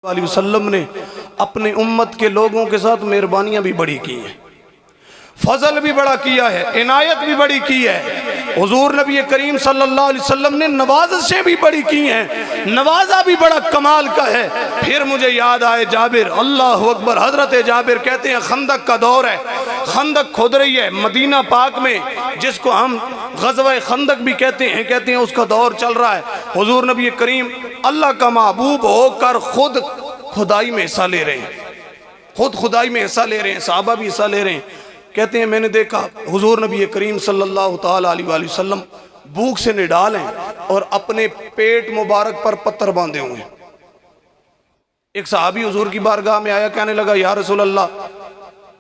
वसल्लम ने अपने उम्मत के लोगों के साथ मेहरबानियाँ भी बड़ी की हैं, फजल भी बड़ा किया है, इनायत भी बड़ी की है। हुजूर नबी करीम सल्लल्लाहु अलैहि वसल्लम ने नवाज़िशें भी बड़ी की हैं, नवाजा भी बड़ा कमाल का है। फिर मुझे याद आए जाबिर, अल्लाह अकबर, हजरत जाबिर कहते हैं खंदक का दौर है, खंदक खोद रही है मदीना पाक में, जिसको हम ग़ज़वा खंदक भी कहते हैं उसका दौर चल रहा है। हुजूर नबी करीम अल्लाह का महबूब होकर खुद खुदाई में हिस्सा ले रहे हैं, खुद खुदाई में हिस्सा ले रहे हैं, सहाबा भी हिस्सा ले रहे हैं। कहते हैं मैंने देखा हुजूर नबी करीम सल्लल्लाहु ताला अलैहि वसल्लम भूख से निडाल हैं और अपने पेट मुबारक पर पत्थर बांधे हुए हैं। एक सहाबी हुजूर की बारगाह में आया, कहने लगा या रसूल अल्लाह,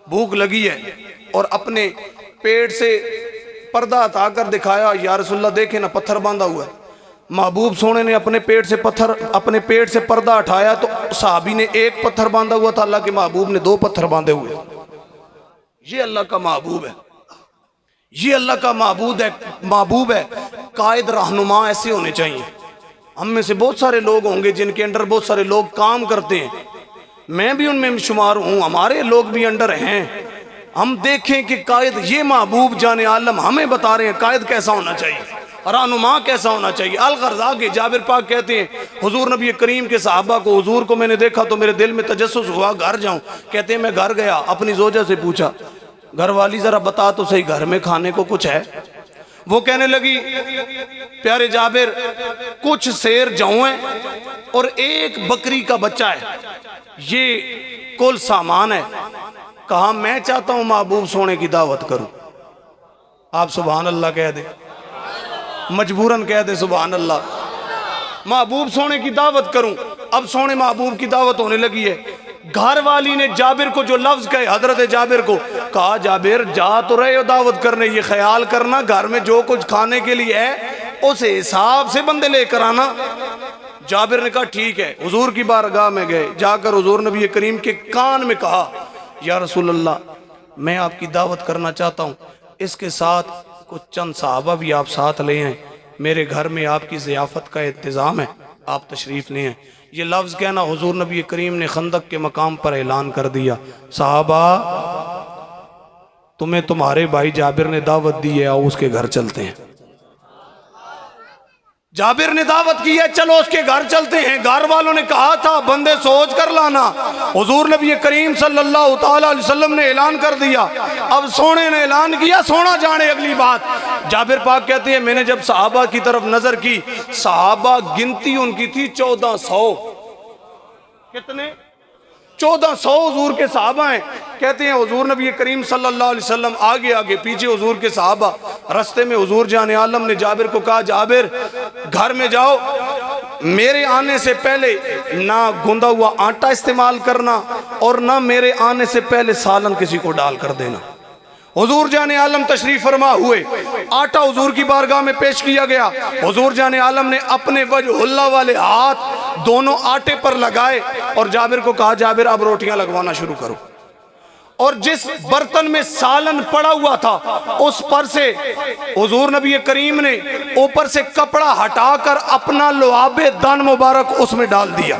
भूख लगी है, और अपने पेट से पर्दा हटा कर दिखाया, या रसूल अल्लाह देखे ना पत्थर बांधा हुआ है। महबूब सोने ने अपने पेट से पर्दा हटाया तो सहाबी ने एक पत्थर बांधा हुआ था, अल्लाह के महबूब ने दो पत्थर बांधे हुए। ये अल्लाह का महबूब है, ये अल्लाह का महबूब है। कायद रहनुमा ऐसे होने चाहिए। हम में से बहुत सारे लोग होंगे जिनके अंडर बहुत सारे लोग काम करते हैं, मैं भी उनमें शुमार हूँ, हमारे लोग भी अंडर हैं। हम देखें कि कायद, ये महबूब जाने आलम हमें बता रहे हैं कायद कैसा होना चाहिए, रहनुमा कैसा होना चाहिए। अल-ग़रज़ा के जाबिर पाक कहते हैं हुजूर नबी करीम के सहाबा को, हुजूर को मैंने देखा तो मेरे दिल में तजस्सुस हुआ घर जाऊं। कहते हैं मैं घर गया, अपनी ज़ोजा से पूछा, घर वाली जरा बता तो सही घर में खाने को कुछ है। वो कहने लगी प्यारे जाबिर, कुछ शेर जौ हैं और एक बकरी का बच्चा है, ये कुल सामान है। कहा मैं चाहता हूं महबूब सोने की दावत करूं। आप सुभान अल्लाह कह दे, मजबूरन कह दे सुभान अल्लाह। महबूब सोने की दावत करूं। अब सोने महबूब की दावत होने लगी है। घर वाली ने जाबिर को जो लफ्ज कहे, हजरत जाबिर को कहा, जाबिर जा तो रहे हो दावत करने, ये ख्याल करना घर में जो कुछ खाने के लिए है उस हिसाब से बंदे लेकर आना। जाबिर ने कहा ठीक है। हुजूर की बारगाह में गए, जाकर हुजूर नबी करीम के कान में कहा, या रसूल अल्लाह, मैं आपकी दावत करना चाहता हूँ, इसके साथ कुछ चंद सहाबा भी आप साथ ले आए, मेरे घर में आपकी ज़ियाफ़त का इंतज़ाम है, आप तशरीफ़ ले आए। ये लफ्ज़ कहना हुजूर नबी करीम ने खंदक के मकाम पर ऐलान कर दिया, सहाबा तुम्हें तुम्हारे भाई जाबिर ने दावत दी है, आओ उसके घर चलते हैं। जाबिर ने दावत की है, चलो उसके घर चलते हैं। घर वालों ने कहा था बंदे सोच कर लाना। हुजूर नबी करीम सल्लल्लाहु ताला अलैहि वसल्लम ने ऐलान कर दिया। अब सोने ने ऐलान किया, सोना जाने अगली बात। जाबिर पाक कहते हैं मैंने जब सहाबा की तरफ नजर की, सहाबा गिनती उनकी थी 1400। कितने? 1400 हुजूर के सहाबा हैं। कहते हैं हुजूर नबी करीम सल्लल्लाहु अलैहि वसल्लम आगे आगे, पीछे हुजूर के सहाबा। रास्ते में हुजूर जाने आलम ने जाबिर को कहा, जाबिर घर में जाओ, मेरे आने से पहले ना गूंदा हुआ आटा इस्तेमाल करना और ना मेरे आने से पहले सालन किसी को डाल कर देना। हुजूर जाने आलम तशरीफ फरमा हुए, आटा हुजूर की बारगाह में पेश किया गया। हुजूर जाने आलम ने अपने वजहुल्लाह वाले हाथ दोनों आटे पर लगाए और जाबिर को कहा, जाबिर अब रोटियां लगवाना शुरू करो। और जिस बर्तन में सालन पड़ा हुआ था उस पर से हुजूर नबी करीम ने ऊपर से कपड़ा हटाकर अपना लुआबे दान मुबारक उसमें डाल दिया,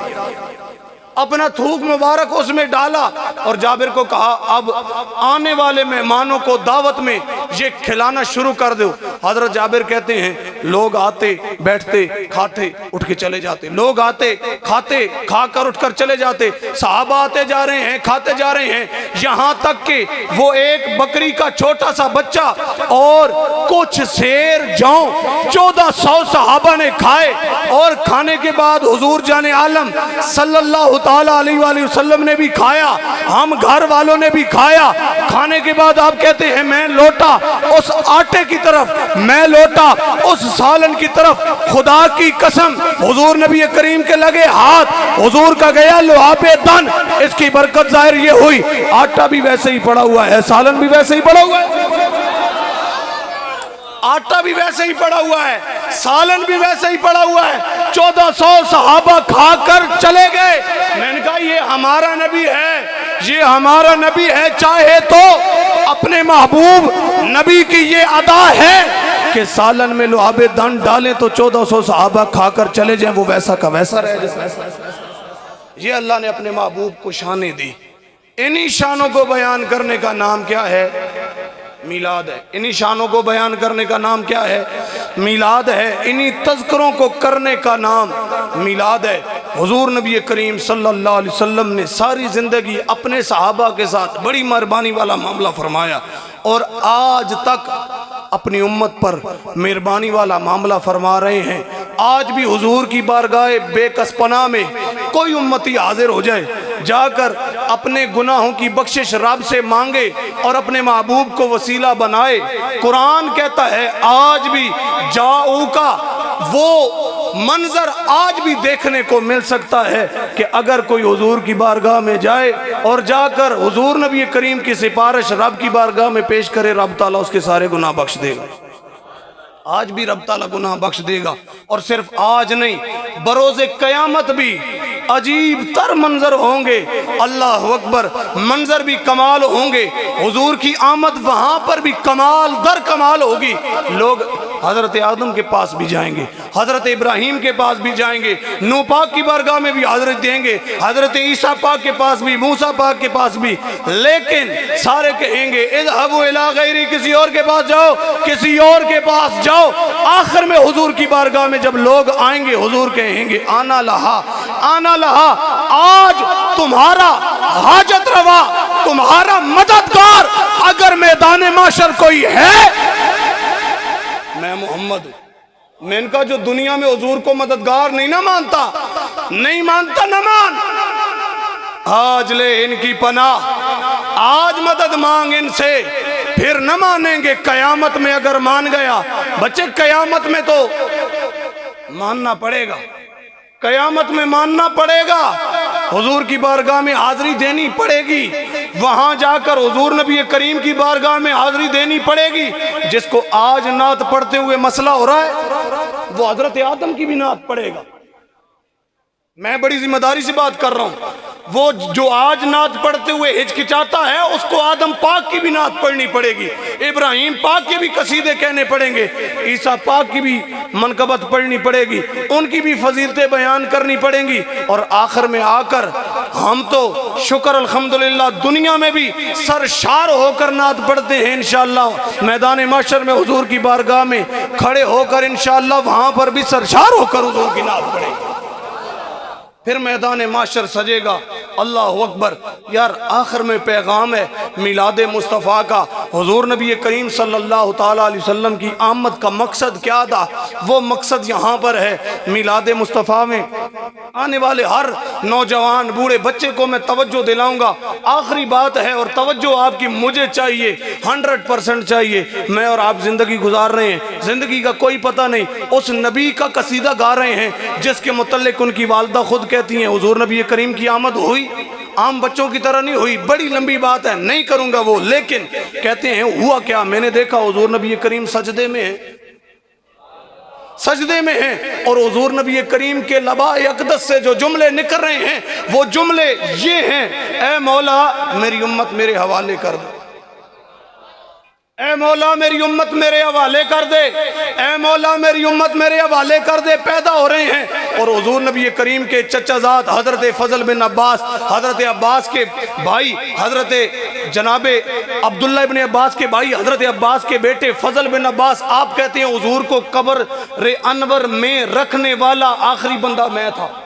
अपना थूक मुबारक उसमें डाला और जाबिर को कहा, अब आने वाले मेहमानों को दावत में ये खिलाना शुरू कर दो। हजरत जाबिर कहते हैं लोग आते बैठते खाते उठ के चले जाते, लोग आते खाते खाकर उठकर चले जाते, सहाबा आते जा रहे हैं खाते जा रहे हैं, यहाँ तक कि वो एक बकरी का छोटा सा बच्चा और कुछ शेर जौ 1400 सहाबा ने खाए। और खाने के बाद हुजूर जाने आलम सल्लल्लाहु ताला अलैहि वसल्लम ने भी खाया, हम घर वालों ने भी खाया। खाने के बाद आप कहते हैं मैं लौटा उस आटे की तरफ, मैं लौटा उस सालन की तरफ, खुदा की कसम हुजूर नबी करीम के लगे हाथ हुजूर का गया लुआबे दन। इसकी बरकत जाहिर ये हुई, आटा भी वैसे ही पड़ा हुआ है, सालन भी वैसे ही पड़ा हुआ है, आटा भी वैसे ही पड़ा हुआ है, सालन भी वैसे ही पड़ा हुआ है। 1400 सहाबा खाकर चले गए। मैंने कहा ये हमारा नबी है, ये हमारा नबी है। चाहे तो अपने महबूब नबी की ये अदा है कि सालन में लुआबे दान डालें तो 1400 सहाबा खाकर चले जाएं, वो वैसा का वैसा रह जाए। ये अल्लाह ने अपने महबूब को शानें दी। इन्हीं शानों को बयान करने का नाम क्या है? मीलाद है। इन्हीं शानों को बयान करने का नाम क्या है? मीलाद है। इन्हीं तज़किरों को करने का नाम मीलाद है। हुजूर नबी करीम सल्लल्लाहु अलैहि वसल्लम ने सारी ज़िंदगी अपने सहाबा के साथ बड़ी मेहरबानी वाला मामला फरमाया और आज तक अपनी उम्मत पर मेहरबानी वाला मामला फरमा रहे हैं। आज भी हुजूर की बारगाह बेकसपना में कोई उम्मती हाजिर हो जाए, जाकर अपने गुनाहों की बख्शिश रब से मांगे और अपने महबूब को वसीला बनाए। कुरान कहता है आज भी जाऊ का वो मंजर आज भी देखने को मिल सकता है कि अगर कोई हुजूर की बारगाह में जाए और जाकर हुजूर नबी करीम की सिफारिश रब की बारगाह में पेश करे, रब ताला उसके सारे गुनाह बख्श देगा। आज भी रब ताला गुनाह बख्श देगा। और सिर्फ आज नहीं, बरोज़े क़यामत भी अजीब तर मंजर होंगे। अल्लाह अकबर, मंजर भी कमाल होंगे। हुजूर की आमद वहां पर भी कमाल दर कमाल होगी। लोग हजरत आदम के पास भी जाएंगे, हजरत इब्राहीम के पास भी जाएंगे, नूह पाक की बारगाह में भी हाजिर देंगे, हजरत ईसा पाक के पास भी, मूसा पाक के पास भी। लेकिन सारे कहेंगे इज़हबू इला गैरी, किसी और के पास जाओ, किसी और के पास जाओ। आखिर में हुजूर की बारगाह में जब लोग आएंगे, हुजूर कहेंगे आना लहा, आना लहा। आज तुम्हारा हाजत रवा, तुम्हारा मददगार अगर मैदान माशर कोई है, मैं मोहम्मद हूं। मैं इनका जो दुनिया में हुजूर को मददगार नहीं ना मानता, नहीं मानता ना मान, आज ले इनकी पनाह, आज मदद मांग इनसे, फिर न मानेंगे कयामत में। अगर मान गया बच्चे, कयामत में तो मानना पड़ेगा, कयामत में मानना पड़ेगा। हुजूर की बारगाह में हाजिरी देनी पड़ेगी, वहां जाकर हुजूर नबी करीम की बारगाह में हाजिरी देनी पड़ेगी। जिसको आज नात पढ़ते हुए मसला हो रहा है, वो हजरत आदम की भी नात पढ़ेगा। मैं बड़ी जिम्मेदारी से बात कर रहा हूं। वो जो आज नात पढ़ते हुए हिचकिचाता है, उसको आदम पाक की भी नात पढ़नी पड़ेगी, इब्राहिम पाक के भी कसीदे कहने पड़ेंगे, ईसा पाक की भी मनकबत पढ़नी पड़ेगी, उनकी भी फजीलतें बयान करनी पड़ेंगी। और आखिर में आकर हम तो शुक्र अल्हम्दुलिल्लाह दुनिया में भी सरशार होकर नात पढ़ते हैं। इंशाअल्लाह मैदान माशर में हुजूर की बारगाह में खड़े होकर इंशाअल्लाह वहां पर भी सरशार होकर हुजूर की नात पढ़ेंगे। फिर मैदान माशर सजेगा। अल्लाह अकबर। यार आखिर में पैगाम है मिलाद मुस्तफ़ा का। हुजूर नबी करीम सल्लल्लाहु ताला अलैहि वसल्लम की आमद का मकसद क्या था? वो मकसद यहाँ पर है। मिलाद मुस्तफ़ा में आने वाले हर नौजवान बूढ़े बच्चे को मैं तवज्जो दिलाऊंगा। आखिरी बात है और तवज्जो आपकी मुझे चाहिए, 100% चाहिए। मैं और आप ज़िंदगी गुजार रहे हैं, ज़िंदगी का कोई पता नहीं। उस नबी का कसीदा गा रहे हैं जिसके मुतल्लिक उनकी वालदा खुद कहती हैं हुजूर नबी करीम की आमद हुई, आम बच्चों की तरह नहीं हुई। बड़ी लंबी बात है, नहीं करूंगा वो, लेकिन कहते हैं हुआ क्या? मैंने देखा हुजूर नबी करीम सजदे में है, सजदे में हैं और हुजूर नबी करीम के लबाए अक़दस से जो जुमले निकल रहे हैं वो जुमले ये हैं, ऐ मौला मेरी उम्मत मेरे हवाले कर दे, ऐ मौला मेरी उम्मत मेरे हवाले कर दे, ऐ मौला मेरी उम्मत मेरे हवाले कर दे। पैदा हो रहे हैं और हुजूर नबी करीम के चचाजाद हजरत फजल बिन अब्बास, हजरत अब्बास के भाई हजरत जनाबे अब्दुल्ला इब्न अब्बास के भाई हजरत अब्बास के बेटे फजल बिन अब्बास, आप कहते हैं हुजूर को कब्र रे अनवर में रखने वाला आखिरी बंदा मैं था।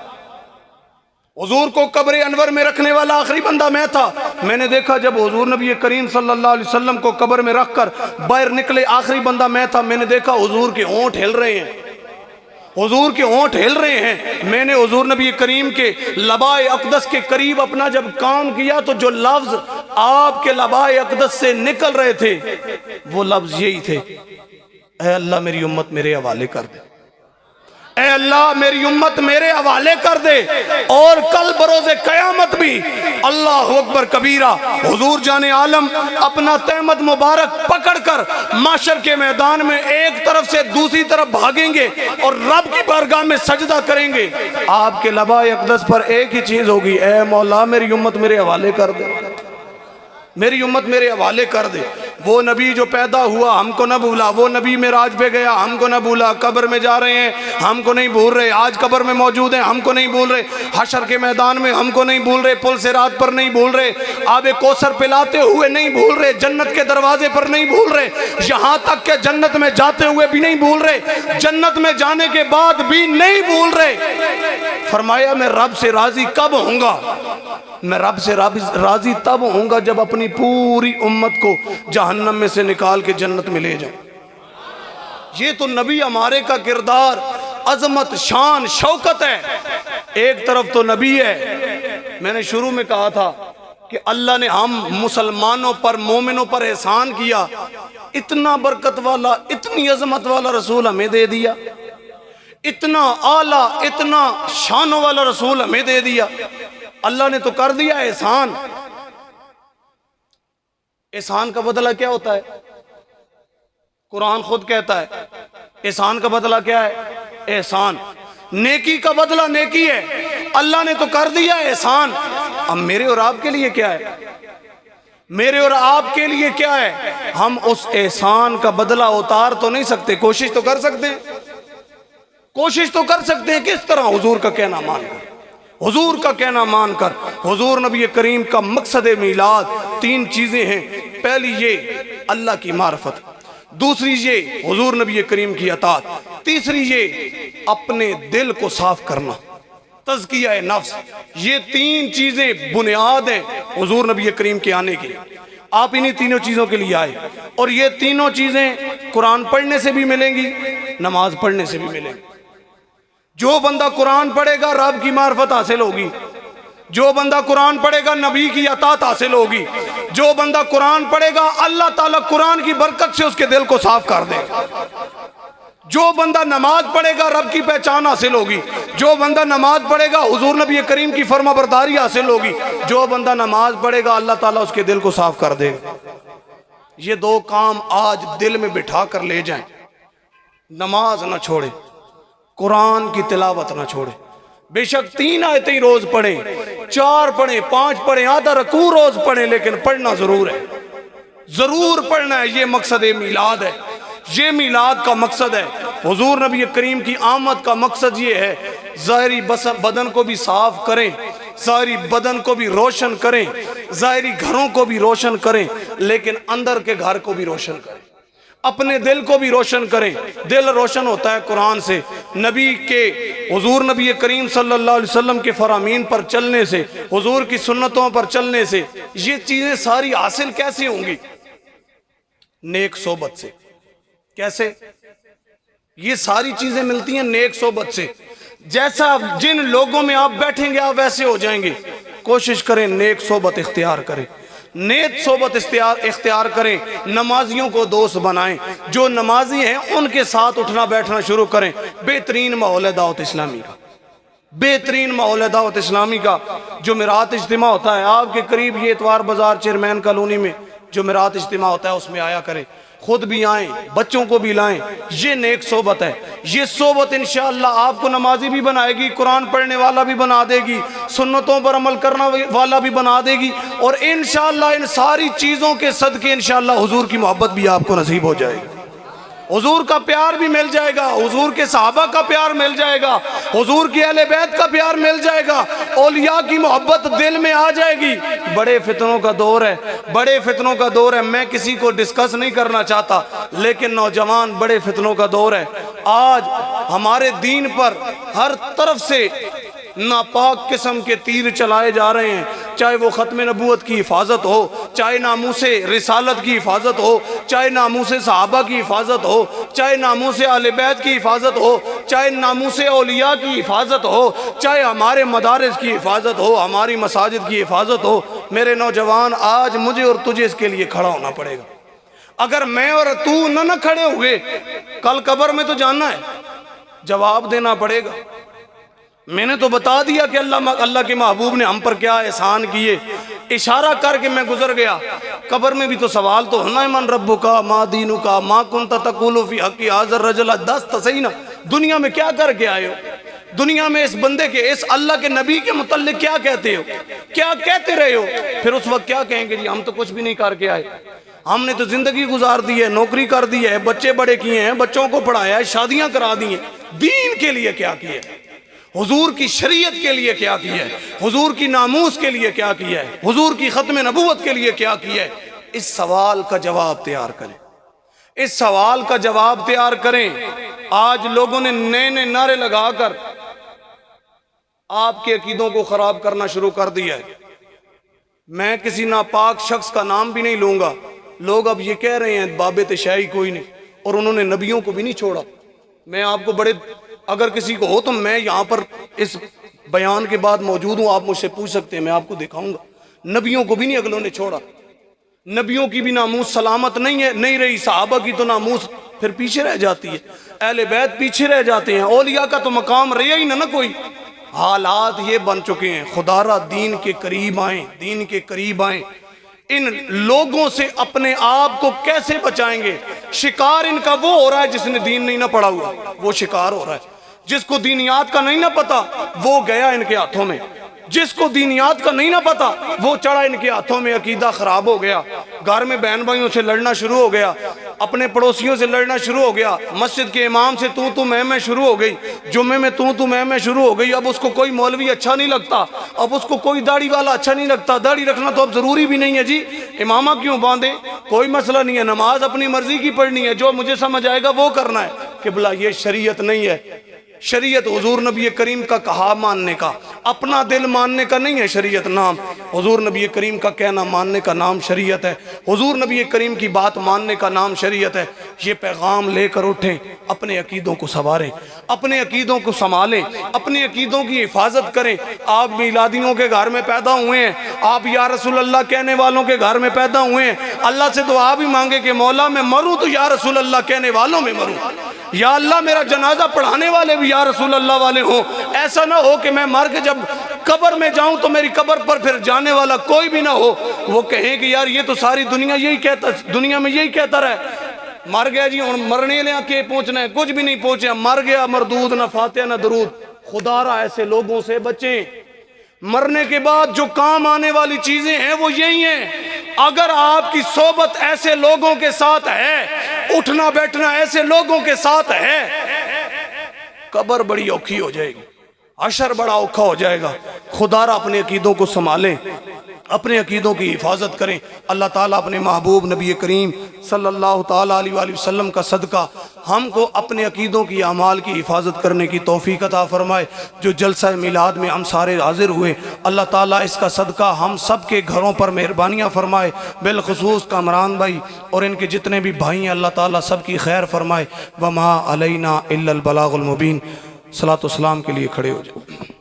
हुजूर को कब्र अनवर में रखने वाला आखिरी बंदा मैं था। मैंने देखा जब हुजूर नबी करीम सल्लल्लाहु अलैहि वसल्लम को कब्र में रखकर बाहर निकले, आखिरी बंदा मैं था। मैंने देखा हुजूर के होंठ हिल रहे हैं, हुजूर के होंठ हिल रहे हैं। मैंने हुजूर नबी करीम के लबाए अक़दस के करीब अपना जब काम किया तो जो लफ्ज आपके लबाए अक़दस से निकल रहे थे वो लफ्ज यही थे, ऐ अल्लाह मेरी उम्मत मेरे हवाले कर दे, ऐ अल्लाह मेरी उम्मत मेरे हवाले कर दे। और कल बरोज़े क़यामत भी अल्लाह अकबर कबीरा हुजूर जाने आलम अपना तहमद मुबारक पकड़कर माशर के मैदान में एक तरफ से दूसरी तरफ भागेंगे और रब की बारगाह में सजदा करेंगे। आपके लबाए अक़दस पर एक ही चीज़ होगी, ऐ मौला मेरी उम्मत मेरे हवाले कर दे, मेरी उम्मत मेरे हवाले कर दे। वो नबी जो पैदा हुआ हमको न भूला, वो नबी मेराज पे गया हमको न भूला, कब्र में जा रहे हैं हमको नहीं भूल रहे, आज कब्र में मौजूद हैं हमको नहीं भूल रहे, हशर के मैदान में हमको नहीं भूल रहे, पुल से रात पर नहीं भूल रहे, आबे कौसर पिलाते हुए नहीं भूल रहे, जन्नत के दरवाजे पर नहीं भूल रहे, यहाँ तक के जन्नत में जाते हुए भी नहीं भूल रहे, जन्नत में जाने के बाद भी नहीं भूल रहे। फरमाया मैं रब से राजी कब होऊंगा? मैं रब से राजी तब होऊंगा जब अपनी पूरी उम्मत को जहन्नम में से निकाल के जन्नत में ले जाऊं। ये तो नबी हमारे का किरदार, अजमत, शान, शौकत है। एक तरफ तो नबी है, मैंने शुरू में कहा था कि अल्लाह ने हम मुसलमानों पर, मोमिनों पर एहसान किया, इतना बरकत वाला, इतनी अजमत वाला रसूल हमें दे दिया, इतना आला, इतना शानों वाला रसूल हमें दे दिया। अल्लाह ने तो कर दिया एहसान। एहसान का बदला क्या होता है? कुरान खुद कहता है एहसान का बदला क्या है? एहसान, नेकी का बदला नेकी है। अल्लाह ने तो कर दिया एहसान। अब मेरे और आपके लिए क्या है? मेरे और आपके लिए क्या है? हम उस एहसान का बदला उतार तो नहीं सकते, कोशिश तो कर सकते हैं, कोशिश तो कर सकते हैं। किस तरह? हुजूर का कहना मानकर, हुजूर का कहना मानकर। हुजूर नबी करीम का मकसद मीलाद 3 चीजें हैं। पहली ये अल्लाह की मार्फत, दूसरी ये हुजूर नबी करीम की अतात, तीसरी ये अपने दिल को साफ करना, तज़किया नफ्स। ये 3 चीजें बुनियाद हैं हुजूर नबी करीम के आने की। आप इन्हीं तीनों चीजों के लिए आए, और ये तीनों चीजें कुरान पढ़ने से भी मिलेंगी, नमाज पढ़ने से भी मिलेंगी। जो बंदा कुरान पढ़ेगा रब की मार्फत हासिल होगी, जो बंदा कुरान पढ़ेगा नबी की अतात हासिल होगी, जो बंदा कुरान पढ़ेगा अल्लाह ताला कुरान की बरकत से उसके दिल को साफ कर देगा, जो बंदा नमाज पढ़ेगा रब की पहचान हासिल होगी, जो बंदा नमाज पढ़ेगा हुजूर नबी करीम की फरमाबरदारी हासिल होगी, जो बंदा नमाज पढ़ेगा अल्लाह ताला उसके दिल को साफ कर देगा। ये 2 काम आज दिल में बिठा कर ले जाएं। नमाज ना छोड़े, कुरान की तिलावत ना छोड़े। बेशक 3 आयतें ही रोज पढ़े, 4 पढ़े, 5 पढ़े, आधा रकू रोज पढ़े, लेकिन पढ़ना जरूर है, जरूर पढ़ना है। ये मकसद मीलाद है, ये मीलाद का मकसद है। हुजूर नबी करीम की आमद का मकसद ये है, ज़ाहिरी बदन को भी साफ करें, ज़ाहिरी बदन को भी रोशन करें, ज़ाहिरी घरों को भी रोशन करें, लेकिन अंदर के घर को भी रोशन करें, अपने दिल को भी रोशन करें। दिल रोशन होता है कुरान से, नबी के, हुजूर नबी करीम सल्लल्लाहु अलैहि वसल्लम के फरामीन पर चलने से, हुजूर की सुन्नतों पर चलने से। ये चीज़ें सारी हासिल कैसे होंगी? नेक सोबत से। कैसे? ये सारी चीज़ें मिलती हैं नेक सोबत से। जैसा जिन लोगों में आप बैठेंगे आप वैसे हो जाएंगे। कोशिश करें नेक सोबत इख्तियार करें, नेक सोबत इख्तियार करें, नमाजियों को दोस्त बनाएं, जो नमाजी हैं उनके साथ उठना बैठना शुरू करें। बेहतरीन माहौल है दावत इस्लामी का, बेहतरीन माहौल है दावत इस्लामी का। जो मिरात इज्तिमा होता है आपके करीब, ये इतवार बाजार चेयरमैन कॉलोनी में जो मिरात इज्तिमा होता है उसमें आया करें, खुद भी आएँ, बच्चों को भी लाएं। ये नेक सोबत है। ये सोबत इंशाअल्लाह आपको नमाजी भी बनाएगी, कुरान पढ़ने वाला भी बना देगी, सुन्नतों पर अमल करने वाला भी बना देगी, और इंशाअल्लाह इन सारी चीज़ों के सदके इंशाअल्लाह हुजूर की मोहब्बत भी आपको नसीब हो जाएगी, हुजूर का प्यार भी मिल जाएगा, हुजूर के सहाबा का प्यार मिल जाएगा, हुजूर की अहले बैत का प्यार मिल जाएगा, औलिया की मोहब्बत दिल में आ जाएगी। बड़े फितनों का दौर है, बड़े फितनों का दौर है। मैं किसी को डिस्कस नहीं करना चाहता, लेकिन नौजवान, बड़े फितनों का दौर है। आज हमारे दीन पर हर तरफ से नापाक किस्म के तीर चलाए जा रहे हैं, चाहे वो ख़त्म नबूवत की हिफाजत हो, चाहे नामूसे रिसालत की हिफाजत हो, चाहे नामूसे सहाबा की हिफाजत हो, चाहे नामूसे अहले बैत की हिफाजत हो, चाहे नामूसे औलिया की हिफाजत हो, चाहे हमारे मदारिस की हिफाजत हो, हमारी मसाजिद की हिफाजत हो। मेरे नौजवान, आज मुझे और तुझे इसके लिए खड़ा होना पड़ेगा। अगर मैं और तू न खड़े हुए, कल कब्र में तो जाना है, जवाब देना पड़ेगा। मैंने तो बता दिया कि अल्लाह के महबूब ने हम पर क्या एहसान किए, इशारा करके मैं गुजर गया। कब्र में भी तो सवाल तो होना है, मन रब्बु का, मा दीनु का, मा कुंता तकुलु फी हक़्क़ि हाज़र रजुल, 10 तो सही ना, दुनिया में क्या करके आए हो? दुनिया में इस बंदे के, इस अल्लाह के नबी के मुतल्लिक़ क्या कहते हो, क्या कहते रहे हो? फिर उस वक्त क्या कहेंगे? जी हम तो कुछ भी नहीं करके आए। हमने तो ज़िंदगी गुजार दी है, नौकरी कर दी है, बच्चे बड़े किए हैं, बच्चों को पढ़ाया है, शादियां करा दी हैं। दीन के लिए क्या किया है? हुजूर की शरीयत के लिए क्या किया है? हुजूर की नामूस के लिए क्या किया है? हुजूर की ख़त्म नबूवत के लिए क्या किया है? इस सवाल का जवाब तैयार करें, इस सवाल का जवाब तैयार करें। आज लोगों ने नए नए नारे लगाकर आपके अकीदों को खराब करना शुरू कर दिया है। मैं किसी नापाक शख्स का नाम भी नहीं लूंगा। लोग अब ये कह रहे हैं बाबे तशाई कोई नहीं, और उन्होंने नबियों को भी नहीं छोड़ा। मैं आपको बड़े, अगर किसी को हो तो मैं यहाँ पर इस बयान के बाद मौजूद हूँ, आप मुझसे पूछ सकते हैं, मैं आपको दिखाऊंगा। नबियों को भी नहीं अगलों ने छोड़ा। नबियों की भी नामूस सलामत नहीं है, नहीं रही। सहाबा की तो नामूस फिर पीछे रह जाती है, अहले बैत पीछे रह जाते हैं, औलिया का तो मकाम रहा ही ना कोई। हालात ये बन चुके हैं। खुदारा दीन के करीब आए, दीन के करीब आए। इन लोगों से अपने आप को कैसे बचाएंगे? शिकार इनका वो हो रहा है जिसने दीन नहीं ना पढ़ा हुआ, वो शिकार हो रहा है। जिसको दीनियात का नहीं ना पता वो गया इनके हाथों में, जिसको दीनियात का नहीं ना पता वो चढ़ा इनके हाथों में। अकीदा खराब हो गया, घर में बहन भाइयों से लड़ना शुरू हो गया, अपने पड़ोसियों से लड़ना शुरू हो गया, मस्जिद के इमाम से तू मैं शुरू हो गई, जुम्मे में तू मैं शुरू हो गई। अब उसको कोई मौलवी अच्छा नहीं लगता, अब उसको कोई दाढ़ी वाला अच्छा नहीं लगता। दाढ़ी रखना तो अब जरूरी भी नहीं है जी, इमामा क्यों बांधे, कोई मसला नहीं है, नमाज अपनी मर्जी की पढ़नी है, जो मुझे समझ आएगा वो करना है। कि बोला ये शरीयत नहीं है। शरीयत हुजूर नबी करीम का कहा मानने का, अपना दिल मानने का नहीं है शरीयत नाम। हुजूर नबी करीम का कहना मानने का नाम शरीयत है। हुजूर नबी करीम की बात मानने का नाम शरीयत है। ये पैगाम लेकर उठें, अपने अकीदों को संवारें, अपने अकीदों को संभालें, अपने अकीदों की हिफाजत करें। आप मिलादियों के घर में पैदा हुए हैं, आप या रसूल अल्लाह कहने वालों के घर में पैदा हुए हैं। अल्लाह से दुआ भी मांगे कि मौला मैं मरूँ तो या रसूल अल्लाह कहने वालों में मरूँ, या अल्लाह मेरा जनाजा पढ़ाने वाले भी या रसूल अल्लाह वाले हो। ऐसा ना हो कि मैं मर के जब कब्र में जाऊं तो मेरी कब्र पर फिर जाने वाला कोई भी ना हो, वो कहें कि यार ये तो सारी दुनिया यही कहता, दुनिया में यही कहता रहे, मर गया जी और मरने ले के पहुंचना है, कुछ भी नहीं पहुंचे, मर गया मरदूद, ना फातिहा ना दरूद। खुदारा ऐसे लोगों से बचें। मरने के बाद जो काम आने वाली चीजें हैं वो यही हैं। अगर आपकी सोबत ऐसे लोगों के साथ है, उठना बैठना ऐसे लोगों के साथ है, कब्र बड़ी औखी हो जाएगी, हशर बड़ा औखा हो जाएगा। खुदारा अपने अकीदों को संभालें, अपने अकीदों की हिफाजत करें। अल्लाह ताला अपने महबूब नबी करीम सल्लल्लाहु ताला अलैहि वसल्लम का सदका हमको अपने अकीदों की अमाल की हिफाजत करने की तौफीक अता फरमाए। जो जलसा मिलाद में हम सारे हाजिर हुए, अल्लाह ताला इसका सदका हम सब के घरों पर मेहरबानियाँ फरमाए। बिलखुसूस कामरान भाई और इनके जितने भी भाई हैं, अल्लाह ताला सब की खैर फरमाए। वमा अलैना इल्लल बलागुल मुबीन। सलातो सलाम के लिए खड़े हो जाओ।